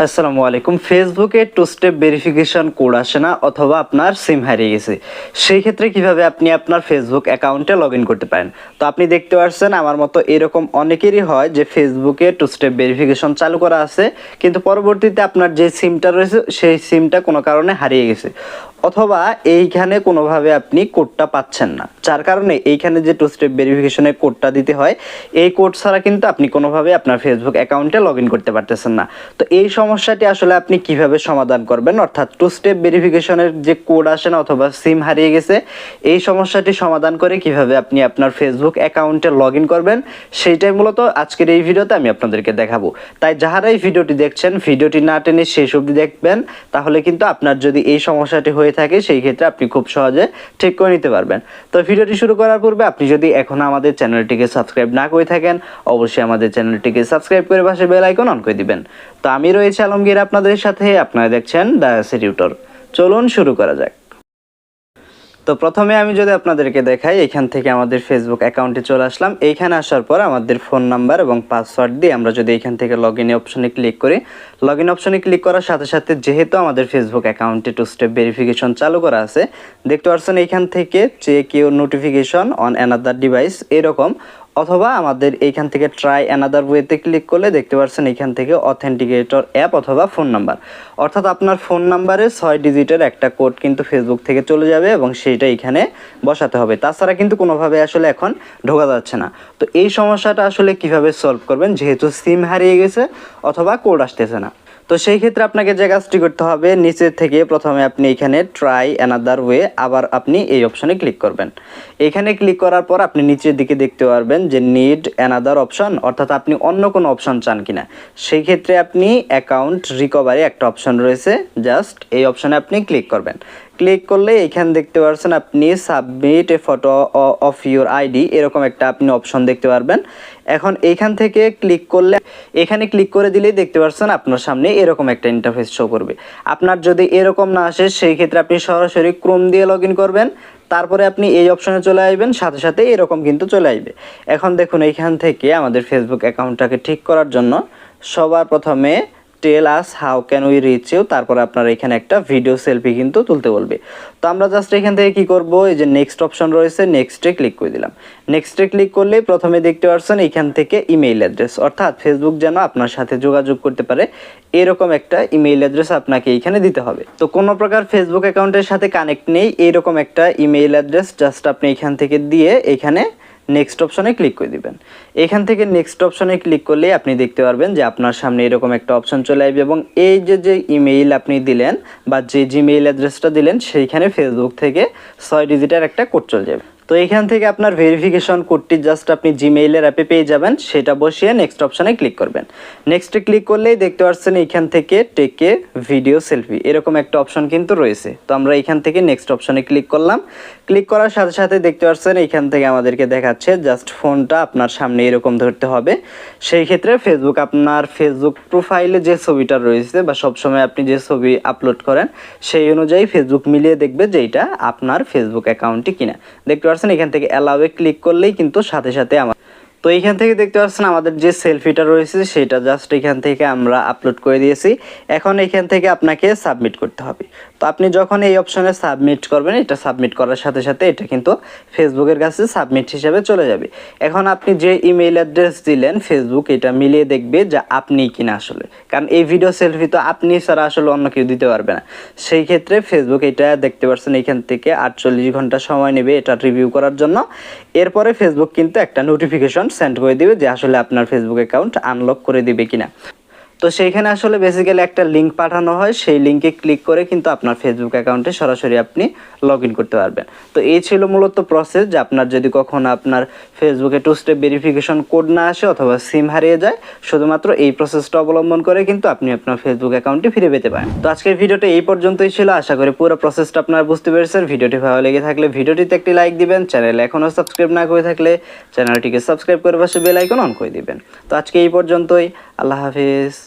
আসসালামু আলাইকুম। ফেসবুকে টু স্টেপ ভেরিফিকেশন কোড আসে না অথবা আপনার সিম হারিয়ে গেছে, সেই ক্ষেত্রে কিভাবে আপনি আপনার ফেসবুক অ্যাকাউন্টে লগ ইন করতে পারেন। তো আপনি দেখতে পাচ্ছেন আমার মতো এরকম অনেকেরই হয় যে ফেসবুকে টু স্টেপ ভেরিফিকেশন চালু করা আছে, কিন্তু পরবর্তীতে আপনার যে সিমটা রয়েছে সেই সিমটা কোনো কারণে হারিয়ে গেছে, অথবা এইখানে কোনোভাবে আপনি কোডটা পাচ্ছেন না, যার কারণে এইখানে যে টু স্টেপ ভেরিফিকেশনের কোডটা দিতে হয়, এই কোড ছাড়া কিন্তু আপনি কোনোভাবে আপনার ফেসবুক অ্যাকাউন্টে লগ ইন করতে পারতেছেন না। তো এই সমস্যাটি আসলে আপনি কিভাবে সমাধান করবেন, অর্থাৎ টু স্টেপ ভেরিফিকেশনের যে কোড আসে না অথবা সিম হারিয়ে গেছে, এই সমস্যাটি সমাধান করে কিভাবে আপনি আপনার ফেসবুক অ্যাকাউন্টে লগ ইন করবেন, সেইটাই মূলত আজকের এই ভিডিওতে আমি আপনাদেরকে দেখাবো। তাই যারা এই ভিডিওটি দেখছেন, ভিডিওটি না টেনে শেষ অবধি দেখবেন, তাহলে কিন্তু আপনার যদি এই সমস্যাটি হয়ে থাকে সেই ক্ষেত্রে আপনি খুব সহজে ঠিক করে নিতে পারবেন। তো ভিডিওটি শুরু করার পূর্বে আপনি যদি এখনো আমাদের চ্যানেলটিকে সাবস্ক্রাইব না করে থাকেন, অবশ্যই আমাদের চ্যানেলটিকে সাবস্ক্রাইব করে পাশে বেল আইকন অন করে দিবেন। তো আমি রয়েছি আলমগীর আপনাদের সাথে, আপনারা দেখছেন টিউটর। চলুন শুরু করা যাক। তো প্রথমে আমি যদি আপনাদেরকে দেখাই, এখান থেকে আমাদের ফেসবুক অ্যাকাউন্টে চলে আসলাম। এইখানে আসার পর আমাদের ফোন নাম্বার এবং পাসওয়ার্ড দিয়ে আমরা যদি এখান থেকে লগ ইন অপশনে ক্লিক করি, লগ ইন অপশনে ক্লিক করার সাথে সাথে যেহেতু আমাদের ফেসবুক অ্যাকাউন্টে টু স্টেপ ভেরিফিকেশন চালু করা আছে, দেখতে পাচ্ছেন এইখান থেকে check your notification on another device এরকম, অথবা আমাদের এইখান থেকে ট্রাই অ্যানাদার ওয়েতে ক্লিক করলে দেখতে পাচ্ছেন এইখান থেকে অথেন্টিকেটর অ্যাপ অথবা ফোন নাম্বার, অর্থাৎ আপনার ফোন নাম্বারে 6 ডিজিটের একটা কোড কিন্তু ফেসবুক থেকে চলে যাবে এবং সেইটা এখানে বসাতে হবে। তাছাড়া কিন্তু কোনোভাবে আসলে এখন ঢোকা যাচ্ছে না। তো এই সমস্যাটা আসলে কিভাবে সলভ করবেন, যেহেতু সিম হারিয়ে গেছে অথবা কোড আসতেছে না। তো সেই ক্ষেত্রে আপনাকে যে কাজটি করতে হবে, নিচের থেকে প্রথমে আপনি এখানে ট্রাই অ্যানাদার ওয়ে, আবার আপনি এই অপশনে ক্লিক করবেন। এখানে ক্লিক করার পর আপনি নিচের দিকে দেখতে পারবেন যে নিড অ্যানাদার অপশন, অর্থাৎ আপনি অন্য কোনো অপশন চান কিনা। সেই ক্ষেত্রে আপনি অ্যাকাউন্ট রিকভারি একটা অপশন রয়েছে, জাস্ট এই অপশনে আপনি ক্লিক করবেন। ক্লিক করলে এখানে দেখতে পাচ্ছেন আপনি submit A photo of your ID এরকম একটা আপনি অপশন দেখতে পারবেন। এখন এইখান থেকে ক্লিক করলে, এখানে ক্লিক করে দিলেই দেখতে পাচ্ছেন আপনার সামনে এরকম একটা ইন্টারফেস শো করবে। আপনার যদি এরকম না আসে, সেই ক্ষেত্রে আপনি সরাসরি ক্রোম দিয়ে লগ ইন করবেন, তারপরে আপনি এই অপশনে চলে আসবেন, সাথে সাথে এরকম কিন্তু চলে আসবে। এখন দেখুন এইখান থেকে আমাদের ফেসবুক অ্যাকাউন্টটাকে ঠিক করার জন্য সবার প্রথমে tell us how can we reach you, তারপরে আপনার এখানে একটা ভিডিও সেলফি কিন্তু তুলতে বলবে। তো আমরা জাস্ট এখান থেকে কি করব, এই যে নেক্সট অপশন রয়েছে, নেক্সটে ক্লিক করে দিলাম। নেক্সটে ক্লিক করলে প্রথমে দেখতে পাচ্ছেন এখান থেকে ইমেইল অ্যাড্রেস, অর্থাৎ ফেসবুক যেন আপনার সাথে যোগাযোগ করতে পারে এরকম একটা ইমেইল অ্যাড্রেস আপনাকে এইখানে দিতে হবে। তো কোনো প্রকার ফেসবুক অ্যাকাউন্টের সাথে কানেক্ট নেই, এইরকম একটা ইমেইল অ্যাড্রেস জাস্ট আপনি এখান থেকে দিয়ে এখানে নেক্সট অপশনে ক্লিক করে দিবেন। এখান থেকে নেক্সট অপশনে ক্লিক করলে আপনি দেখতে পারবেন যে আপনার সামনে এরকম একটা অপশন চলে আসবে এবং এই যে ইমেইল আপনি দিলেন বা যে জিমেইল অ্যাড্রেসটা দিলেন, সেইখানে ফেসবুক থেকে 6 ডিজিটের একটা কোড চলে যাবে। তো এখান থেকে আপনার ভেরিফিকেশন কোডটি জাস্ট আপনি জিমেইলের অ্যাপে পেয়ে যাবেন, সেটা বসিয়ে নেক্সট অপশনে ক্লিক করবেন। নেক্সটে ক্লিক করলেই দেখতে পাচ্ছেন এখান থেকে টেক এ ভিডিও সেলফি এরকম একটা অপশন কিন্তু রয়েছে। তো আমরা এখান থেকে নেক্সট অপশনে ক্লিক করলাম। ক্লিক করার সাথে সাথে দেখতে পাচ্ছেন এখান থেকে আমাদেরকে দেখাচ্ছে জাস্ট ফোনটা আপনার সামনে এরকম ধরতে হবে। সেই ক্ষেত্রে ফেসবুক আপনার ফেসবুক প্রোফাইলে যে ছবিটা রয়েছে বা সবসময় আপনি যে ছবি আপলোড করেন, সেই অনুযায়ী ফেসবুক মিলিয়ে দেখবে যে এটা আপনার ফেসবুক অ্যাকাউন্টটি কিনা। দেখতে পাচ্ছেন এখান থেকে অ্যালাউয়ে ক্লিক করলেই কিন্তু সাথে সাথে তো এইখান থেকে দেখতে পাচ্ছেন আমাদের যে সেলফিটা রয়েছে সেটা জাস্ট এখান থেকে আমরা আপলোড করে দিয়েছি। এখন এখান থেকে আপনাকে সাবমিট করতে হবে। তো আপনি যখন এই অপশনে সাবমিট করবেন, এটা সাবমিট করার সাথে সাথে এটা কিন্তু ফেসবুকের কাছে সাবমিট হিসেবে চলে যাবে। এখন আপনি যে ইমেইল অ্যাড্রেস দিলেন, ফেসবুক এটা মিলিয়ে দেখবে যে আপনি কিনা আসলে, কারণ এই ভিডিও সেলফি তো আপনি ছাড়া আসলে অন্য কেউ দিতে পারবে না। সেই ক্ষেত্রে ফেসবুক এটা দেখতে পাচ্ছেন এখান থেকে 48 ঘন্টা সময় নেবে এটা রিভিউ করার জন্য। এরপরে ফেসবুক কিন্তু একটা নোটিফিকেশন সেন্ড করে দিবে যে আসলে আপনার ফেসবুক অ্যাকাউন্ট আনলক করে দিবে কিনা। তো সেইখানে আসলে বেসিক্যালি একটা লিঙ্ক পাঠানো হয়, সেই লিঙ্কে ক্লিক করে কিন্তু আপনার ফেসবুক অ্যাকাউন্টে সরাসরি আপনি লগ ইন করতে পারবেন। তো এই ছিল মূলত প্রসেস, যে আপনার যদি কখনো আপনার ফেসবুকে টু স্টেপ ভেরিফিকেশন কোড না আসে অথবা সিম হারিয়ে যায়, শুধুমাত্র এই প্রসেসটা অবলম্বন করে কিন্তু আপনি আপনার ফেসবুক অ্যাকাউন্টটি ফিরে পেতে পারেন। তো আজকের ভিডিওটা এই পর্যন্তই ছিল, আশা করি পুরো প্রসেসটা আপনারা বুঝতে পেরেছেন। ভিডিওটি ভালো লেগে থাকলে ভিডিওটিতে একটি লাইক দিবেন, চ্যানেলে এখনও সাবস্ক্রাইব না করে থাকলে চ্যানেলটিকে সাবস্ক্রাইব করে পাশে বেল আইকন অন করে দিবেন। তো আজকে এই পর্যন্তই, আল্লাহ হাফিজ।